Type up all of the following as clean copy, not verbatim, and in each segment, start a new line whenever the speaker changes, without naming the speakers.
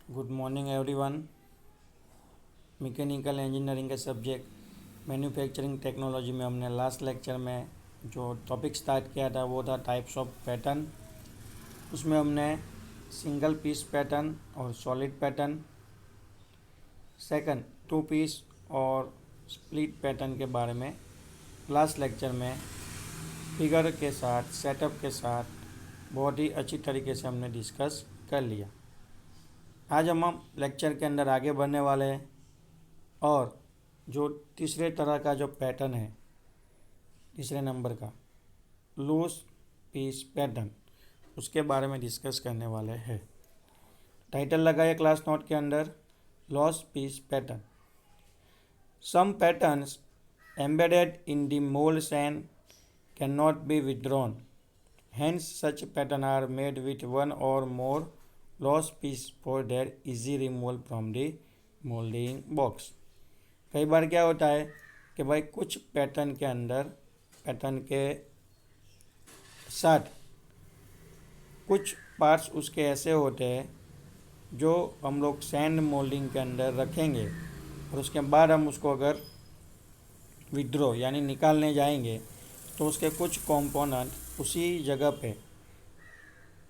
Good morning everyone. Mechanical engineering के subject manufacturing technology में हमने लास्ट लेक्चर में जो टॉपिक स्टार्ट किया था वो था टाइप्स ऑफ पैटर्न। उसमें हमने सिंगल पीस पैटर्न और solid pattern, second two piece और स्प्लिट पैटर्न के बारे में लास्ट लेक्चर में फिगर के साथ सेटअप के साथ बहुत ही अच्छी तरीके से हमने डिस्कस कर लिया। आज हम लेक्चर के अंदर आगे बढ़ने वाले हैं और जो तीसरे तरह का जो पैटर्न है, तीसरे नंबर का लूज पीस पैटर्न, उसके बारे में डिस्कस करने वाले हैं। टाइटल लगाइए क्लास नोट के अंदर, loose piece pattern. Some patterns embedded in the moulds and can not be withdrawn, hence such pattern are made with one or more loss piece for their easy removal from the molding box। कई बार क्या होता है कि भाई कुछ pattern के अंदर, pattern के साथ कुछ पार्ट्स उसके ऐसे होते हैं जो हम लोग सैंड मोल्डिंग के अंदर रखेंगे और उसके बाद हम उसको अगर विड्रॉ यानी निकालने जाएंगे तो उसके कुछ कंपोनेंट उसी जगह पे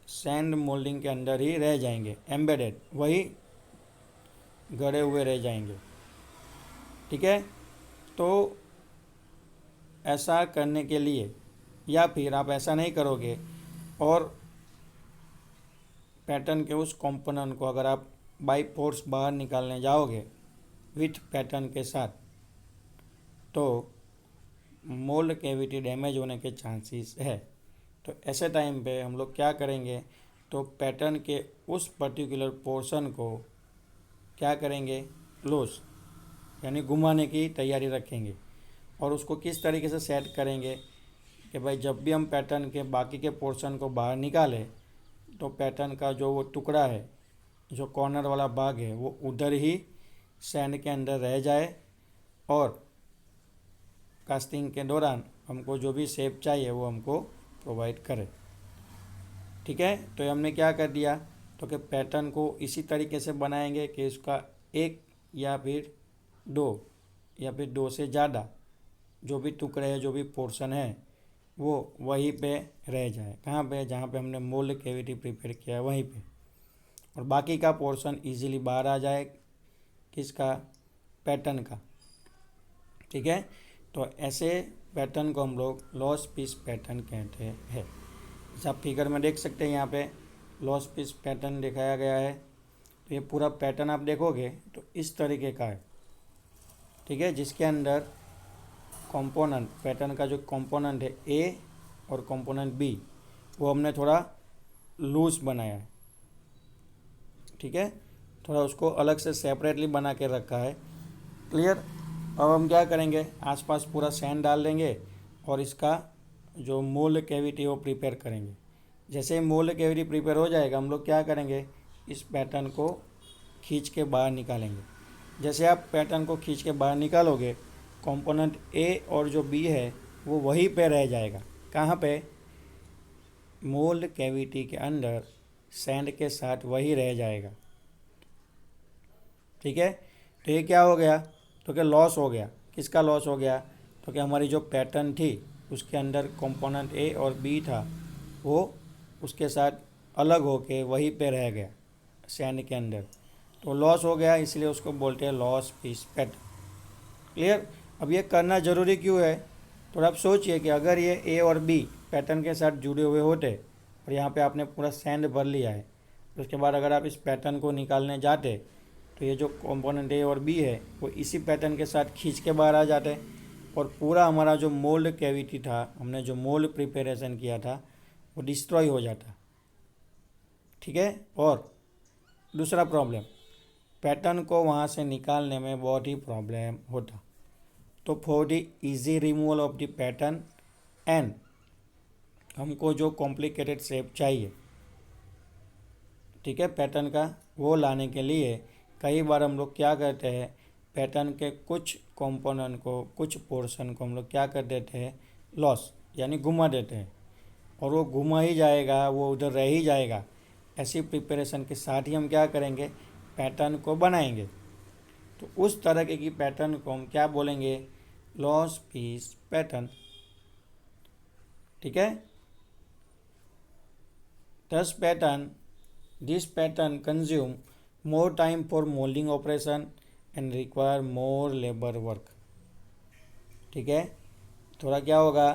सैंड मोल्डिंग के अंदर ही रह जाएंगे, एम्बेडेड, वही गड़े हुए रह जाएंगे। ठीक है, तो ऐसा करने के लिए या फिर आप ऐसा नहीं करोगे और पैटर्न के उस कंपोनेंट को अगर आप बाई फोर्स बाहर निकालने जाओगे विथ पैटर्न के साथ, तो मोल्ड कैविटी डैमेज होने के चांसेस है। तो ऐसे टाइम पे हम लोग क्या करेंगे, तो पैटर्न के उस पर्टिकुलर पोर्शन को क्या करेंगे, लूज यानी घुमाने की तैयारी रखेंगे और उसको किस तरीके से सेट करेंगे कि भाई जब भी हम पैटर्न के बाकी के पोर्शन को बाहर निकालें तो पैटर्न का जो वो टुकड़ा है, जो कॉर्नर वाला भाग है, वो उधर ही सैंड के अंदर रह जाए और कास्टिंग के दौरान हमको जो भी शेप चाहिए वो हमको प्रोवाइड करे। ठीक है, तो हमने क्या कर दिया, तो कि पैटर्न को इसी तरीके से बनाएंगे कि उसका एक या फिर दो से ज़्यादा जो भी टुकड़े हैं, जो भी पोर्शन है, वो वहीं पे रह जाए। कहाँ पे, जहाँ पे हमने मोल्ड कैविटी प्रिपेयर किया है वहीं पे, और बाकी का पोर्शन इजीली बाहर आ जाए, किसका, पैटर्न का। ठीक है, तो ऐसे पैटर्न को हम लोग लॉस पीस पैटर्न कहते हैं। जैसे आप फिगर में देख सकते हैं, यहाँ पे लॉस पीस पैटर्न दिखाया गया है। तो ये पूरा पैटर्न आप देखोगे तो इस तरीके का है। ठीक है, जिसके अंदर कंपोनेंट, पैटर्न का जो कंपोनेंट है ए और कंपोनेंट बी, वो हमने थोड़ा लूज बनाया है। ठीक है, थोड़ा उसको अलग से सेपरेटली बना के रखा है। क्लियर। अब हम क्या करेंगे, आसपास पूरा सैंड डाल देंगे और इसका जो मोल्ड कैविटी वो प्रिपेयर करेंगे। जैसे ही मोल्ड कैविटी प्रिपेयर हो जाएगा, हम लोग क्या करेंगे, इस पैटर्न को खींच के बाहर निकालेंगे। जैसे आप पैटर्न को खींच के बाहर निकालोगे, कंपोनेंट ए और जो बी है वो वहीं पे रह जाएगा। कहाँ पे, मोल्ड कैविटी के अंदर सैंड के साथ वही रह जाएगा। ठीक है, तो ये क्या हो गया, तो क्या लॉस हो गया। किसका लॉस हो गया, तो क्या हमारी जो पैटर्न थी उसके अंदर कंपोनेंट ए और बी था, वो उसके साथ अलग होके वहीं पे रह गया सैंड के अंदर, तो लॉस हो गया, इसलिए उसको बोलते हैं लॉस पीस पैटर्न। क्लियर। अब ये करना ज़रूरी क्यों है, तो आप सोचिए कि अगर ये ए और बी पैटर्न के साथ जुड़े हुए होते और यहाँ पे आपने पूरा सैंड भर लिया है, तो उसके बाद अगर आप इस पैटर्न को निकालने जाते तो ये जो कंपोनेंट ए और बी है वो इसी पैटर्न के साथ खींच के बाहर आ जाते और पूरा हमारा जो मोल्ड कैविटी था, हमने जो मोल्ड प्रिपरेशन किया था, वो डिस्ट्रॉय हो जाता। ठीक है, और दूसरा प्रॉब्लम, पैटर्न को वहाँ से निकालने में बहुत ही प्रॉब्लम होता। तो for the easy removal of the pattern and हमको जो कॉम्प्लिकेटेड शेप चाहिए, ठीक है, पैटर्न का, वो लाने के लिए कई बार हम लोग क्या करते हैं, पैटर्न के कुछ कंपोनेंट को, कुछ पोर्शन को हम लोग क्या कर देते हैं, लॉस यानी घुमा देते हैं, और वो घुमा ही जाएगा, वो उधर रह ही जाएगा। ऐसी प्रिपरेशन के साथ ही हम क्या करेंगे, पैटर्न को बनाएंगे। तो उस तरह की पैटर्न को हम क्या बोलेंगे, लॉस पीस पैटर्न। ठीक है। Thus this pattern consume more time for molding operation and require more labor work। ठीक है। थोड़ा क्या होगा,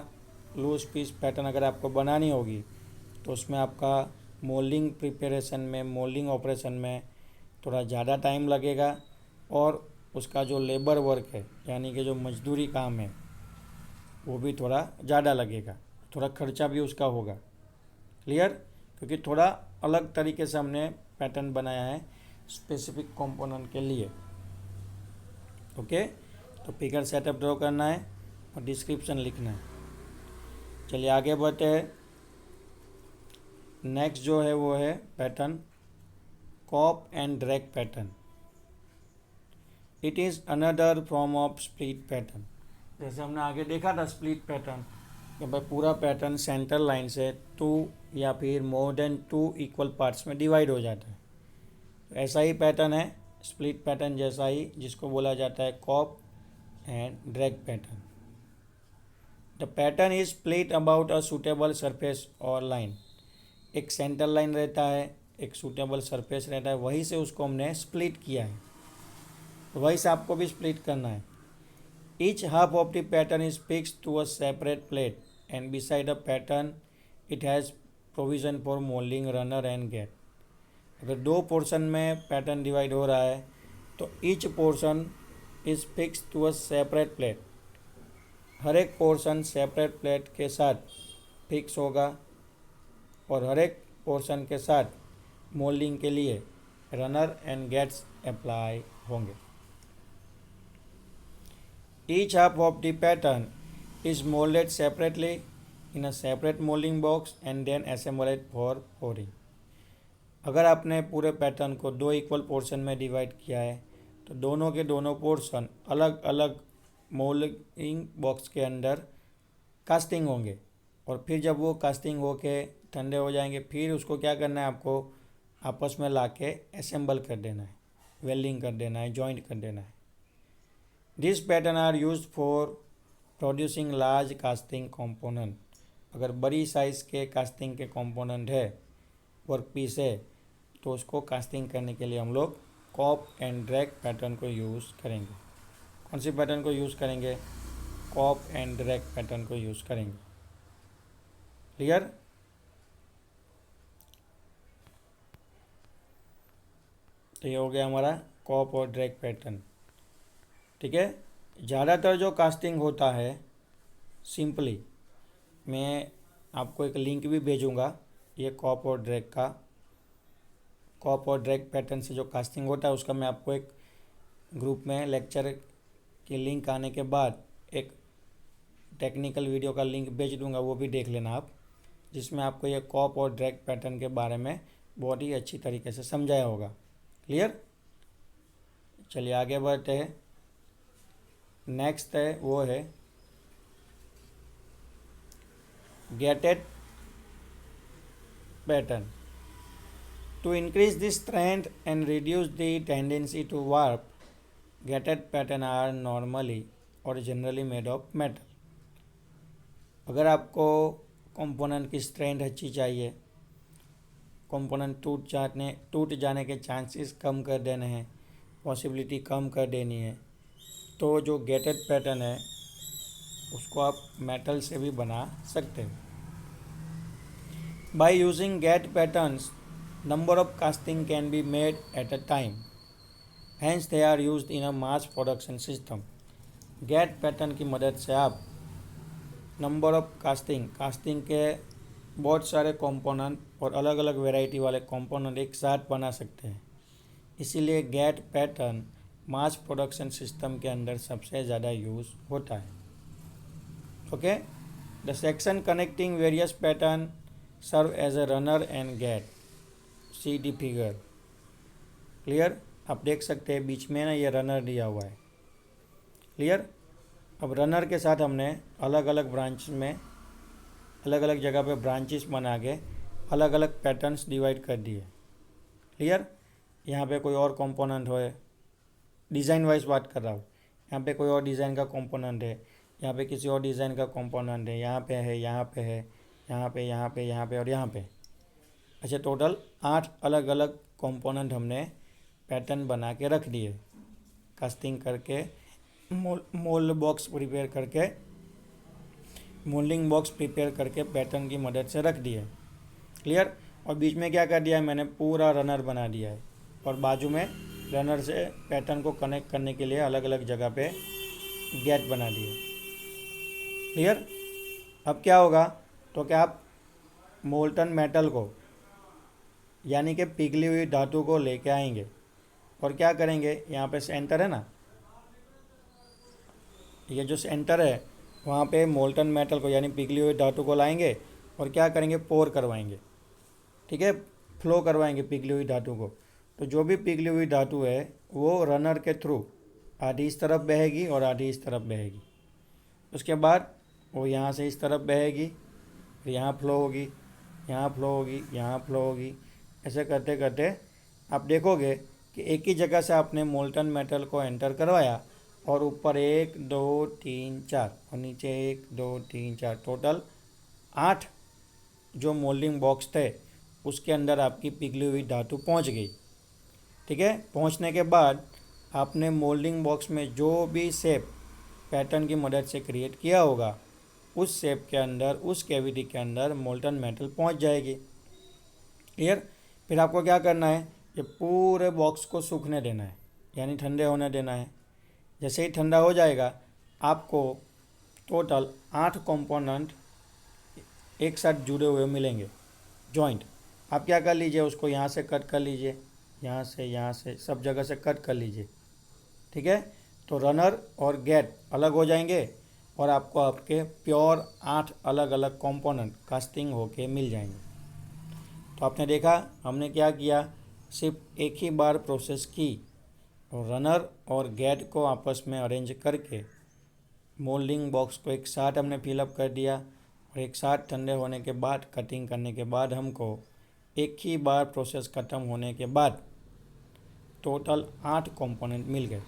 लूज पीस पैटर्न अगर आपको बनानी होगी तो उसमें आपका मोल्डिंग प्रिपरेशन में, मोल्डिंग ऑपरेशन में थोड़ा ज़्यादा टाइम लगेगा और उसका जो लेबर वर्क है यानी कि जो मजदूरी काम है वो भी थोड़ा ज़्यादा लगेगा, थोड़ा खर्चा भी उसका होगा। क्लियर। क्योंकि थोड़ा अलग तरीके से हमने पैटर्न बनाया है स्पेसिफिक कंपोनेंट के लिए। ओके। तो फिगर सेटअप ड्रॉ करना है और डिस्क्रिप्शन लिखना है। चलिए आगे बढ़ते हैं। नेक्स्ट जो है वो है pattern cope and drag pattern. It is another form of split pattern. जैसे हमने आगे देखा था स्प्लिट पैटर्न कि भाई पूरा पैटर्न सेंटर लाइन से 2 या फिर मोर देन 2 इक्वल पार्ट्स में डिवाइड हो जाता है। तो ऐसा ही पैटर्न है स्प्लिट पैटर्न जैसा ही, जिसको बोला जाता है cope and drag pattern. The pattern is split about a suitable surface और लाइन। एक सेंटर लाइन रहता है, एक सूटेबल सरफेस रहता है, वहीं से उसको हमने स्प्लिट किया है, तो वहीं से आपको भी स्प्लिट करना है। Each half of the pattern is fixed to a separate plate and beside the pattern it has provision for moulding runner and gate. अगर 2 पोर्शन में पैटर्न डिवाइड हो रहा है तो each portion is fix to a separate plate. हर एक portion separate plate के साथ फिक्स होगा और हर एक पोर्शन के साथ मोल्डिंग के लिए रनर एंड गेट्स अप्लाई होंगे। Each half of the pattern is moulded separately in a separate moulding box and then assembled for pouring. अगर आपने पूरे पैटर्न को 2 इक्वल पोर्शन में डिवाइड किया है तो दोनों के दोनों पोर्शन अलग अलग मोल्डिंग बॉक्स के अंदर कास्टिंग होंगे और फिर जब वो कास्टिंग होके ठंडे हो जाएंगे फिर उसको क्या करना है, आपको आपस में ला के असेंबल कर देना है, वेल्डिंग कर देना है, जॉइंट कर देना है। This pattern are use for producing large casting component. अगर बड़ी साइज़ के कास्टिंग के कंपोनेंट है, वर्क पीस है, तो उसको कास्टिंग करने के लिए हम लोग कॉप एंड ड्रैग पैटर्न को यूज़ करेंगे। कौन सी पैटर्न को यूज़ करेंगे, कॉप एंड ड्रैग पैटर्न को यूज़ करेंगे। क्लियर। तो ये हो गया हमारा कॉप और ड्रैग पैटर्न। ठीक है। ज़्यादातर जो कास्टिंग होता है सिंपली, मैं आपको एक लिंक भी भेजूंगा ये कॉप और ड्रैग का, कॉप और ड्रैग पैटर्न से जो कास्टिंग होता है उसका मैं आपको एक ग्रुप में लेक्चर की लिंक आने के बाद एक टेक्निकल वीडियो का लिंक भेज दूंगा, वो भी देख लेना आप, जिसमें आपको ये कॉप और ड्रैग पैटर्न के बारे में बहुत ही अच्छी तरीके से समझाया होगा। क्लियर। चलिए आगे बढ़ते हैं। नेक्स्ट है वो है gated pattern. To increase the strength and reduce the tendency to warp, gated pattern are normally और जनरली मेड ऑफ मेटल। अगर आपको कंपोनेंट की स्ट्रेंथ अच्छी चाहिए, कंपोनेंट टूट जाने के चांसेस कम कर देने हैं, पॉसिबिलिटी कम कर देनी है, तो जो गेटेड पैटर्न है उसको आप मेटल से भी बना सकते हैं। By using gate patterns number of casting can be made at a time, hence they are used in a mass production system. Gate pattern की मदद से आप नंबर ऑफ कास्टिंग के बहुत सारे कंपोनेंट और अलग अलग वैरायटी वाले कंपोनेंट एक साथ बना सकते हैं। इसीलिए gate pattern mass production system के अंदर सबसे ज़्यादा यूज़ होता है। Okay. The section connecting various pattern serve as a runner and gate, see the figure. Clear. आप देख सकते हैं बीच में ना ये रनर दिया हुआ है। क्लियर। अब रनर के साथ हमने अलग अलग ब्रांच में अलग अलग जगह पे ब्रांचेस बना के अलग अलग पैटर्न्स डिवाइड कर दिए। क्लियर। यहाँ पे कोई और कंपोनेंट हो, डिज़ाइन वाइज बात कर रहा हूँ, यहाँ पे कोई और डिज़ाइन का कंपोनेंट है, यहाँ पे किसी और डिज़ाइन का कंपोनेंट है, यहाँ पे है, यहाँ पे है, यहाँ पे, यहाँ पे, यहाँ पे और यहाँ पे। अच्छा, टोटल 8 अलग अलग कंपोनेंट हमने पैटर्न बना के रख दिए, कास्टिंग करके, मोल्ड बॉक्स प्रिपेयर करके, मोल्डिंग बॉक्स प्रिपेयर करके पैटर्न की मदद से रख दिए। क्लियर। और बीच में क्या कर दिया है, मैंने पूरा रनर बना दिया है, और बाजू में रनर से पैटर्न को कनेक्ट करने के लिए अलग अलग जगह पे गेट बना दिए। क्लियर। अब क्या होगा, तो क्या आप मोल्टन मेटल को यानी कि पिघली हुई धातु को लेके आएंगे और क्या करेंगे, यहाँ पे सेंटर है ना, ये जो सेंटर है वहाँ पे मोल्टन मेटल को यानी पिघली हुई धातु को लाएंगे और क्या करेंगे, पोर करवाएंगे। ठीक है, फ्लो करवाएंगे पिघली हुई धातु को। तो जो भी पिघली हुई धातु है वो रनर के थ्रू आधी इस तरफ बहेगी और आधी इस तरफ बहेगी। उसके बाद वो यहाँ से इस तरफ बहेगी, फिर यहाँ फ्लो होगी, यहाँ फ्लो होगी, यहाँ फ्लो होगी। ऐसे करते करते आप देखोगे कि एक ही जगह से आपने मोल्टन मेटल को एंटर करवाया और ऊपर 1 2 3 4 और नीचे 1 2 3 4 टोटल 8 जो मोल्डिंग बॉक्स थे उसके अंदर आपकी पिघली हुई धातु पहुंच गई। ठीक है, पहुंचने के बाद आपने मोल्डिंग बॉक्स में जो भी शेप पैटर्न की मदद से क्रिएट किया होगा उस शेप के अंदर, उस कैविटी के अंदर मोल्टन मेटल पहुंच जाएगी। क्लियर। फिर आपको क्या करना है, ये पूरे बॉक्स को सूखने देना है, यानी ठंडे होने देना है। जैसे ही ठंडा हो जाएगा आपको टोटल 8 कंपोनेंट एक साथ जुड़े हुए मिलेंगे, जॉइंट। आप क्या कर लीजिए, उसको यहाँ से कट कर लीजिए, यहाँ से सब जगह से कट कर लीजिए। ठीक है, तो रनर और गेट अलग हो जाएंगे और आपको आपके प्योर 8 अलग अलग कंपोनेंट कास्टिंग होके मिल जाएंगे। तो आपने देखा हमने क्या किया, सिर्फ एक ही बार प्रोसेस की और रनर और गेट को आपस में अरेंज करके मोल्डिंग बॉक्स को एक साथ हमने फिलअप कर दिया और एक साथ ठंडे होने के बाद कटिंग करने के बाद हमको एक ही बार प्रोसेस ख़त्म होने के बाद टोटल 8 कंपोनेंट मिल गए।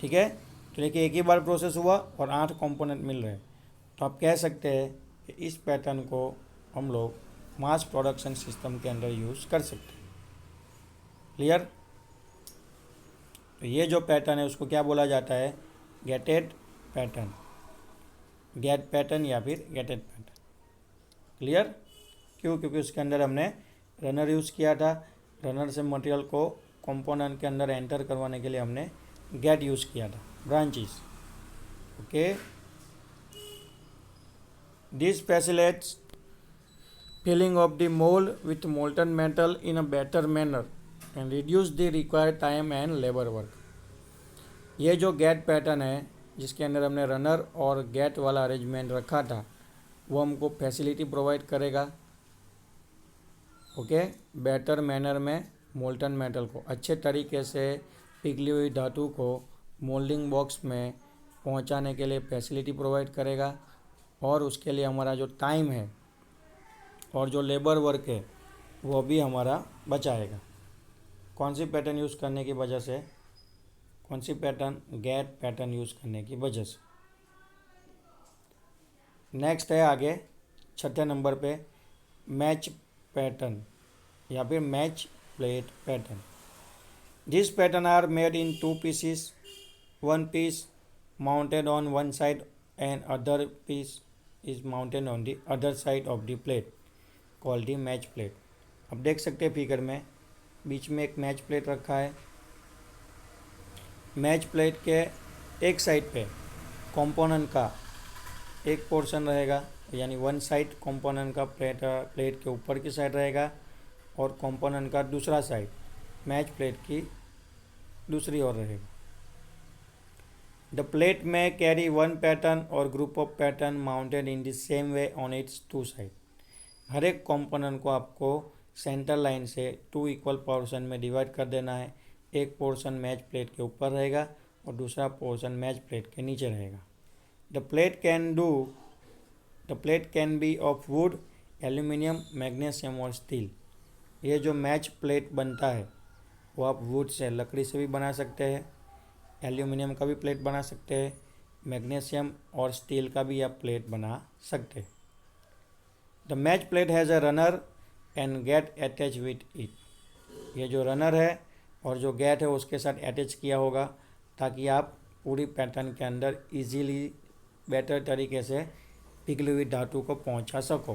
ठीक है, तो देखिए एक ही बार प्रोसेस हुआ और 8 कंपोनेंट मिल रहे हैं। तो आप कह सकते हैं कि इस पैटर्न को हम लोग मास प्रोडक्शन सिस्टम के अंदर यूज़ कर सकते हैं। क्लियर। तो ये जो पैटर्न है उसको क्या बोला जाता है, गेटेड पैटर्न, गेट पैटर्न या फिर गेटेड पैटर्न। क्लियर। क्यों, क्योंकि उसके अंदर हमने रनर यूज़ किया था, रनर से मटेरियल को कंपोनेंट के अंदर एंटर करवाने के लिए हमने गेट यूज़ किया था, branches. Okay, this facilitates filling of the mold with molten metal in a better manner and reduce the required time and labor work। ये जो गेट पैटर्न है जिसके अंदर हमने रनर और गेट वाला अरेंजमेंट रखा था वो हमको फैसिलिटी प्रोवाइड करेगा। ओके, बेटर मैनर में मोल्टन मेटल को अच्छे तरीके से पिघली हुई धातु को मोल्डिंग बॉक्स में पहुंचाने के लिए फैसिलिटी प्रोवाइड करेगा और उसके लिए हमारा जो टाइम है और जो लेबर वर्क है वो भी हमारा बचाएगा। कौन सी पैटर्न यूज़ करने की वजह से, कौन सी पैटर्न, गेट पैटर्न यूज़ करने की वजह से। नेक्स्ट है आगे 6ठे नंबर पे मैच पैटर्न या फिर match plate pattern. This pattern are made in 2 pieces, 1 piece mounted on one side and other piece is mounted on the other side of the plate called the match plate. अब देख सकते हैं figure में बीच में एक match plate रखा है। Match plate के एक साइड पे कंपोनेंट का एक पोर्शन रहेगा, यानी वन साइड कंपोनेंट का प्लेट के ऊपर की साइड रहेगा और कंपोनेंट का दूसरा साइड मैच प्लेट की दूसरी ओर रहेगा। द प्लेट में कैरी वन पैटर्न और group of pattern mounted in the same way on its 2 side. हर एक कंपोनेंट को आपको सेंटर लाइन से 2 इक्वल पोर्शन में डिवाइड कर देना है। एक पोर्शन मैच प्लेट के ऊपर रहेगा और दूसरा पोर्शन मैच प्लेट के नीचे रहेगा। The plate can be of would, aluminium, magnesium और स्टील। ये जो मैच प्लेट बनता है वो आप वुड से, लकड़ी से भी बना सकते हैं, एल्यूमिनियम का भी प्लेट बना सकते हैं, मैग्नीशियम और स्टील का भी आप प्लेट बना सकते हैं। The match plate has a runner and get attach with it. ये जो रनर है और जो गेट है उसके साथ अटैच किया होगा ताकि आप पूरी पैटर्न के अंदर इजीली बेटर तरीके से पिघली हुई धातु को पहुंचा सको।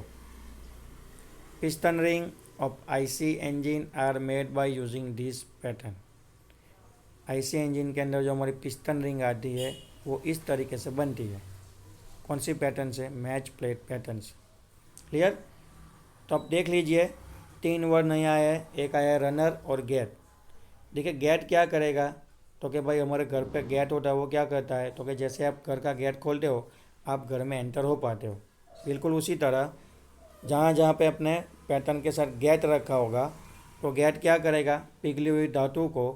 Piston ring of IC engine are made by using this pattern. IC engine के अंदर जो हमारी पिस्टन रिंग आती है वो इस तरीके से बनती है। कौन सी पैटर्न से? मैच प्लेट पैटर्न से। क्लियर? तो अब देख लीजिए 3 वर्ड नहीं आया है, एक आया है रनर और गेट। देखिए गेट क्या करेगा, तो कि भाई हमारे घर पे गेट होता है, वो क्या करता है, तो कि जैसे आप घर का गेट खोलते हो आप घर में एंटर हो पाते हो, बिल्कुल उसी तरह जहाँ जहाँ पे अपने पैटर्न के साथ गेट रखा होगा तो गेट क्या करेगा, पिघली हुई धातु को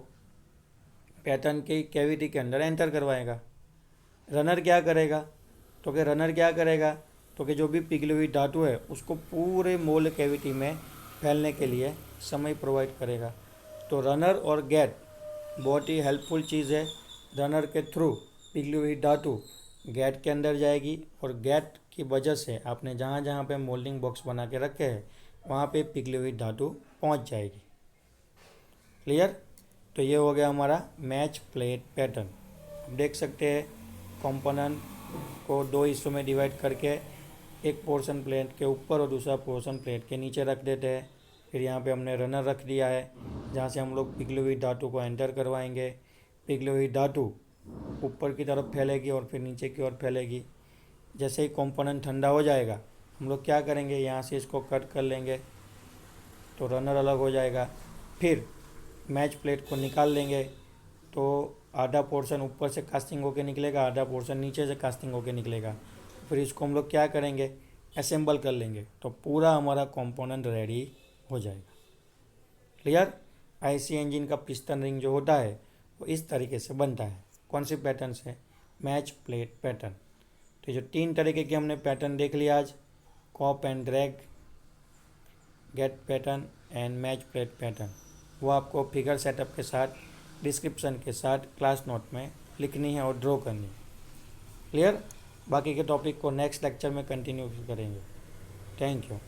पैटर्न की कैविटी के अंदर एंटर करवाएगा। रनर क्या करेगा, तो कि रनर क्या करेगा, तो कि जो भी पिघली हुई धातु है उसको पूरे मोल्ड कैविटी में फैलने के लिए समय प्रोवाइड करेगा। तो रनर और गेट बहुत ही हेल्पफुल चीज़ है। रनर के थ्रू पिघली हुई धातु गेट के अंदर जाएगी और गेट की वजह से आपने जहाँ जहाँ पे मोल्डिंग बॉक्स बना के रखे हैं वहाँ पे पिघली हुई धातु पहुँच जाएगी। क्लियर? तो ये हो गया हमारा मैच प्लेट पैटर्न। आप देख सकते हैं कंपोनेंट को 2 हिस्सों में डिवाइड करके एक पोर्शन प्लेट के ऊपर और दूसरा पोर्शन प्लेट के नीचे रख देते हैं। फिर यहाँ पे हमने रनर रख दिया है जहाँ से हम लोग पिघली हुई धातु को एंटर करवाएंगे। पिघली हुई धातु ऊपर की तरफ फैलेगी और फिर नीचे की ओर फैलेगी। जैसे ही कंपोनेंट ठंडा हो जाएगा हम लोग क्या करेंगे, यहाँ से इसको कट कर लेंगे तो रनर अलग हो जाएगा। फिर मैच प्लेट को निकाल लेंगे तो आधा पोर्शन ऊपर से कास्टिंग होके निकलेगा, आधा पोर्शन नीचे से कास्टिंग होके निकलेगा। फिर इसको हम लोग क्या करेंगे, असेंबल कर लेंगे तो पूरा हमारा कंपोनेंट रेडी हो जाएगा। क्लियर? आईसी इंजन का पिस्टन रिंग जो होता है वो इस तरीके से बनता है। कौन सी पैटर्न से? Match plate pattern. तो जो 3 तरीके के हमने पैटर्न देख लिया आज, cope and drag, gate pattern and match plate pattern, वो आपको फिगर सेटअप के साथ डिस्क्रिप्शन के साथ क्लास नोट में लिखनी है और ड्रॉ करनी है। क्लियर? बाकी के टॉपिक को नेक्स्ट लेक्चर में कंटिन्यू करेंगे। Thank you.